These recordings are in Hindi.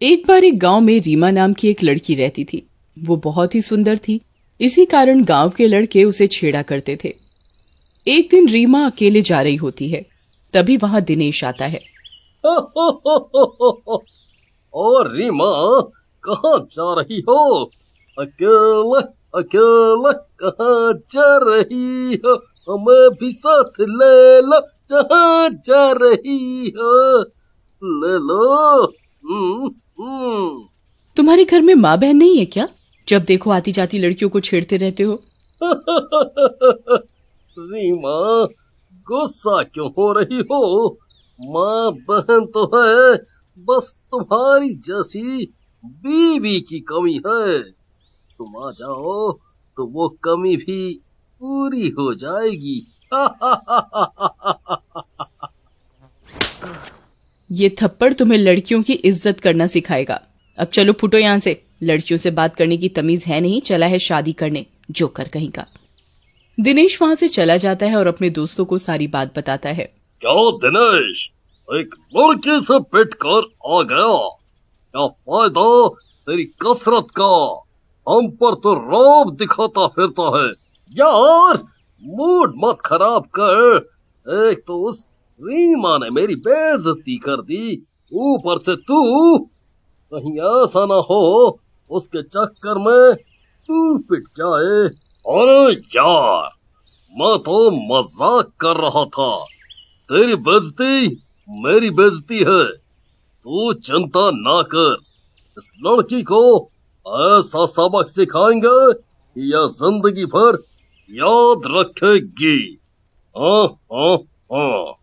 एक बार एक गांव में रीमा नाम की एक लड़की रहती थी। वो बहुत ही सुंदर थी, इसी कारण गांव के लड़के उसे छेड़ा करते थे। एक दिन रीमा अकेले जा रही होती है, तभी वहां दिनेश आता है। और रीमा, कहाँ जा रही हो? अकेले अकेले कहाँ जा रही हो? हमें भी साथ ले लो, जहाँ जा रही हो ले लो। तुम्हारे घर में माँ बहन नहीं है क्या? जब देखो आती जाती लड़कियों को छेड़ते रहते हो। रीमा, गुस्सा क्यों हो रही हो? माँ बहन तो है, बस तुम्हारी जैसी बीवी की कमी है। तुम आ जाओ तो वो कमी भी पूरी हो जाएगी। ये थप्पड़ तुम्हें लड़कियों की इज्जत करना सिखाएगा। अब चलो फुटो यहाँ से। लड़कियों से बात करने की तमीज है नहीं, चला है शादी करने, जोकर कहीं का। दिनेश वहां से चला जाता है और अपने दोस्तों को सारी बात बताता है। क्या दिनेश, एक लड़के से पिट कर आ गया? क्या फायदा तेरी कसरत का? हम पर तो रौब दिखाता फिरता है। यार, मूड मत खराब कर। एक तो उस रीमा ने मेरी बेइज्जती कर दी, ऊपर से तू। कहीं ऐसा ना हो उसके चक्कर में तू पिट जाए। अरे यार, मैं तो मजाक कर रहा था। तेरी बेइज्जती मेरी बेइज्जती है। तू चिंता ना कर, इस लड़की को ऐसा सबक सिखाएंगे कि यह जिंदगी भर याद रखेगी। हाँ हाँ हाँ।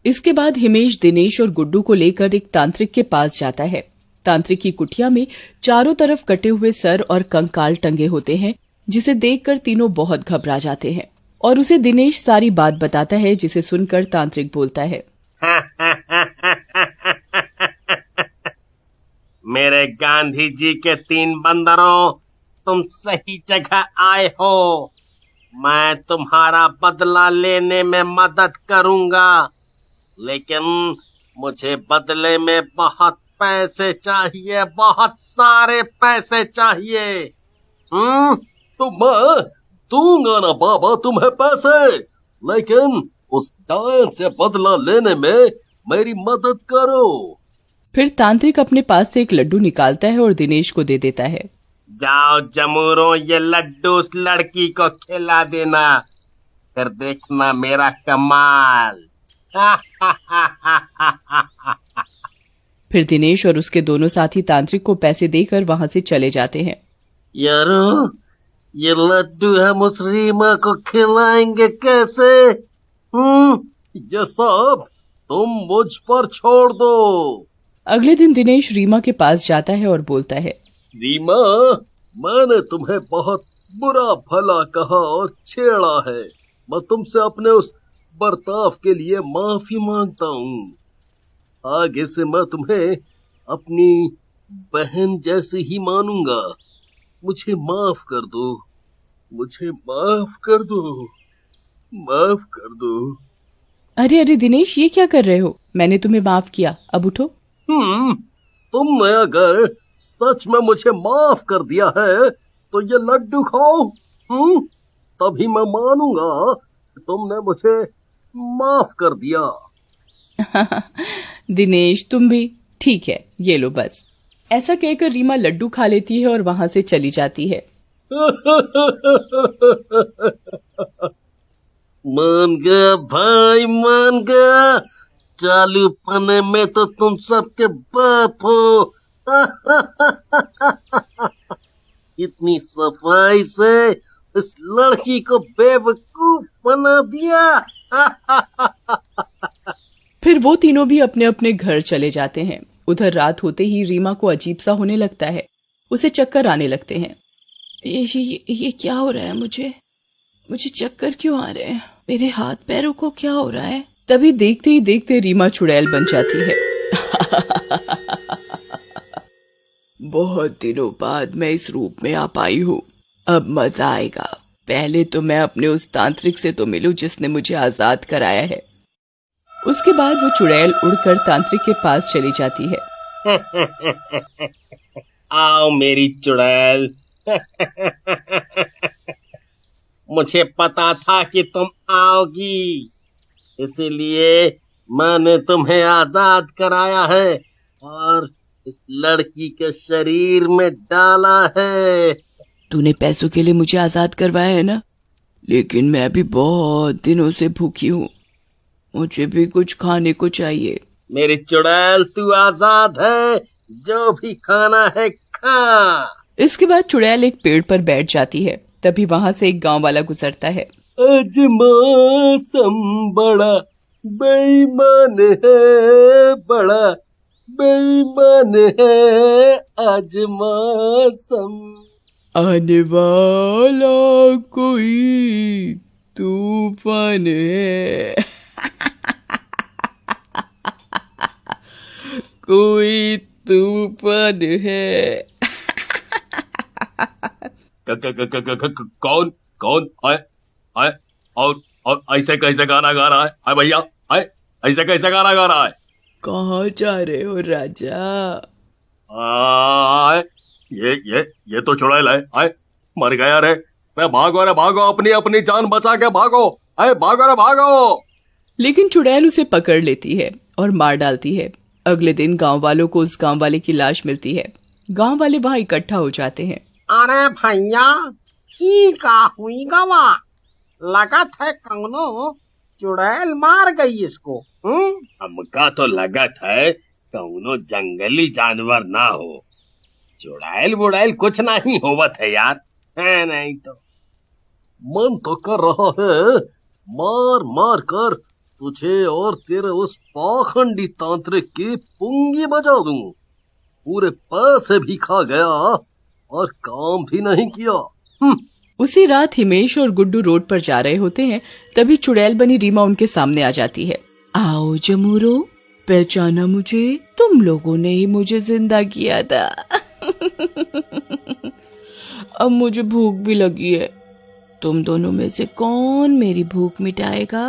इसके बाद हिमेश दिनेश और गुड्डू को लेकर एक तांत्रिक के पास जाता है। तांत्रिक की कुटिया में चारों तरफ कटे हुए सर और कंकाल टंगे होते हैं, जिसे देखकर तीनों बहुत घबरा जाते हैं और उसे दिनेश सारी बात बताता है, जिसे सुनकर तांत्रिक बोलता है। मेरे गांधी जी के 3 बंदरों, तुम सही जगह आए हो। मैं तुम्हारा बदला लेने में मदद करूंगा, लेकिन मुझे बदले में बहुत पैसे चाहिए, बहुत सारे पैसे चाहिए। तो मैं दूंगा ना बाबा तुम्हें पैसे, लेकिन उस डायन से बदला लेने में मेरी मदद करो। फिर तांत्रिक अपने पास से एक लड्डू निकालता है और दिनेश को दे देता है। जाओ जमूरों, ये लड्डू उस लड़की को खिला देना, फिर देखना मेरा कमाल। फिर दिनेश और उसके दोनों साथी तांत्रिक को पैसे देकर वहां से चले जाते हैं। यारो, ये लड्डू हम उस रीमा को खिलाएंगे कैसे? ये सब तुम मुझ पर छोड़ दो। अगले दिन दिनेश रीमा के पास जाता है और बोलता है। रीमा, मैंने तुम्हें बहुत बुरा भला कहा और छेड़ा है। मैं तुमसे अपने उस बर्ताव के लिए माफी मांगता हूँ। आगे से मैं तुम्हें अपनी बहन जैसे ही मानूंगा। मुझे माफ कर दो, मुझे माफ कर दो, माफ कर दो। अरे अरे दिनेश, ये क्या कर रहे हो? मैंने तुम्हें माफ किया, अब उठो। तुमने अगर सच में मुझे माफ कर दिया है तो ये लड्डू खाओ। तभी मैं मानूंगा कि तुमने मुझे माफ कर दिया। दिनेश, तुम भी। ठीक है, ये लो बस। ऐसा कहकर रीमा लड्डू खा लेती है और वहां से चली जाती है। मान गया भाई, मान गया। चालू पने में तो तुम सबके बाप हो। इतनी सफाई से इस लड़की को बेवकूफ बना दिया। फिर वो तीनों भी अपने अपने घर चले जाते हैं। उधर रात होते ही रीमा को अजीब सा होने लगता है, उसे चक्कर आने लगते हैं। ये क्या हो रहा है? मुझे चक्कर क्यों आ रहे हैं? मेरे हाथ पैरों को क्या हो रहा है? तभी देखते ही देखते रीमा चुड़ैल बन जाती है। बहुत दिनों बाद मैं इस रूप में आ पाई हूँ, अब मजा आएगा। पहले तो मैं अपने उस तांत्रिक से तो मिलूं जिसने मुझे आजाद कराया है। उसके बाद वो चुड़ैल उड़कर तांत्रिक के पास चली जाती है आओ मेरी चुड़ैल। मुझे पता था कि तुम आओगी, इसीलिए मैंने तुम्हें आजाद कराया है और इस लड़की के शरीर में डाला है। तूने पैसों के लिए मुझे आजाद करवाया है ना, लेकिन मैं अभी बहुत दिनों से भूखी हूँ, मुझे भी कुछ खाने को चाहिए। मेरी चुड़ैल, तू आजाद है, जो भी खाना है खा। इसके बाद चुड़ैल एक पेड़ पर बैठ जाती है। तभी वहां से एक गांव वाला गुजरता है। आज मौसम बड़ा बेईमान है, बड़ा बेईमान है आज मौसम। आने वाला कोई तूफान है, कोई तूफान है। कौन कौन है और ऐसे कैसे गाना गा रहा है भैया? ऐसे कैसे गाना गा रहा है? कहाँ जा रहे हो राजा? ये तो चुड़ैल है, मर गया रे। भागो रे भागो, अपनी अपनी जान बचा के भागो, भागो रे भागो। लेकिन चुड़ैल उसे पकड़ लेती है और मार डालती है। अगले दिन गांव वालों को उस गांव वाले की लाश मिलती है। गांव वाले वहां इकट्ठा हो जाते हैं। अरे भैया, ई का हुई गवा, लगत है कौनो चुड़ैल मार गई इसको। हमका तो लगत है कौनो जंगली जानवर ना हो, चुड़ैल बुड़ैल कुछ नहीं होवत है यार, है नहीं तो। मन तो कर रहा है मार मार कर तुझे और तेरे उस पाखंडी तांत्रिक की पुंगी बजा दूं। पूरे पैसे भी खा गया और काम भी नहीं किया। उसी रात हिमेश और गुड्डू रोड पर जा रहे होते हैं। तभी चुड़ैल बनी रीमा उनके सामने आ जाती है। आओ जमूरो, पहचाना मुझे? तुम लोगों ने ही मुझे जिंदा किया था। अब मुझे भूख भी लगी है, तुम दोनों में से कौन मेरी भूख मिटाएगा?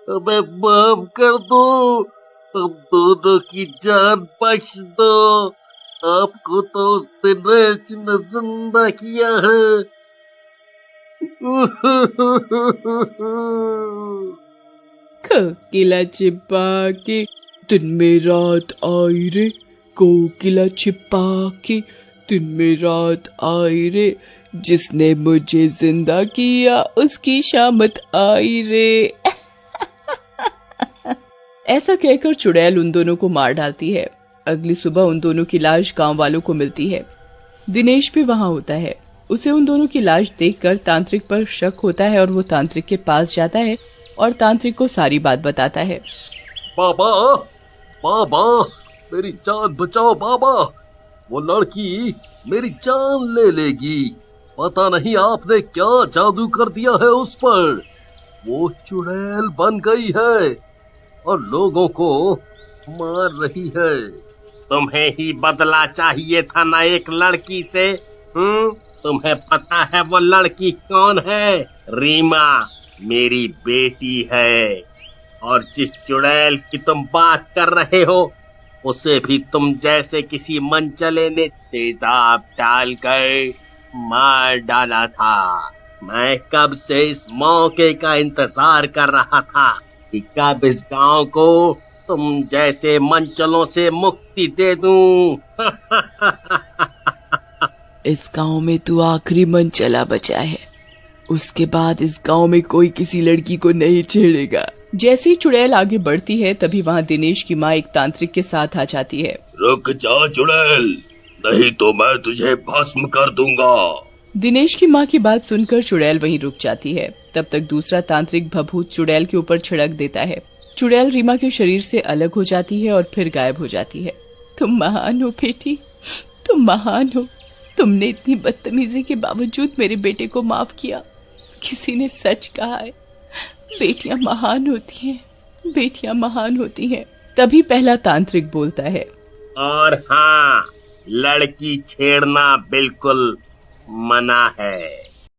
हमें माफ कर दो, हम दोनों की जान बख्श दो। आपको तो उस दिनेश ने जिंदा किया है। कोकिला छिपा के दिन में रात आई रे, कोकिला छिपा के दिन में रात आई रे, जिसने मुझे जिंदा किया उसकी शामत आई रे। ऐसा कहकर चुड़ैल उन दोनों को मार डालती है। अगली सुबह उन दोनों की लाश गांव वालों को मिलती है। दिनेश भी वहां होता है। उसे उन दोनों की लाश देखकर तांत्रिक पर शक होता है और वो तांत्रिक के पास जाता है और तांत्रिक को सारी बात बताता है। बाबा बाबा, मेरी जान बचाओ बाबा, वो लड़की मेरी जान ले लेगी। पता नहीं आपने क्या जादू कर दिया है उस पर, वो चुड़ैल बन गई है और लोगों को मार रही है। तुम्हें ही बदला चाहिए था ना एक लड़की से। तुम्हें पता है वो लड़की कौन है? रीमा मेरी बेटी है, और जिस चुड़ैल की तुम बात कर रहे हो उसे भी तुम जैसे किसी मनचले ने तेजाब डालकर मार डाला था। मैं कब से इस मौके का इंतजार कर रहा था कि कब इस गांव को तुम जैसे मनचलों से मुक्ति दे दूं। इस गांव में तू आखिरी मनचला बचा है, उसके बाद इस गांव में कोई किसी लड़की को नहीं छेड़ेगा। जैसे ही चुड़ैल आगे बढ़ती है तभी वहाँ दिनेश की माँ एक तांत्रिक के साथ आ जाती है। रुक जा चुड़ैल, नहीं तो मैं तुझे भस्म कर दूंगा। दिनेश की माँ की बात सुनकर चुड़ैल वहीं रुक जाती है। तब तक दूसरा तांत्रिक भभूत चुड़ैल के ऊपर छिड़क देता है। चुड़ैल रीमा के शरीर से अलग हो जाती है और फिर गायब हो जाती है। तुम महान हो बेटी, तुम महान हो। तुमने इतनी बदतमीजी के बावजूद मेरे बेटे को माफ किया। किसी ने सच कहा है, बेटियां महान होती हैं, बेटियां महान होती हैं। तभी पहला तांत्रिक बोलता है, और हाँ, लड़की छेड़ना बिल्कुल मना है।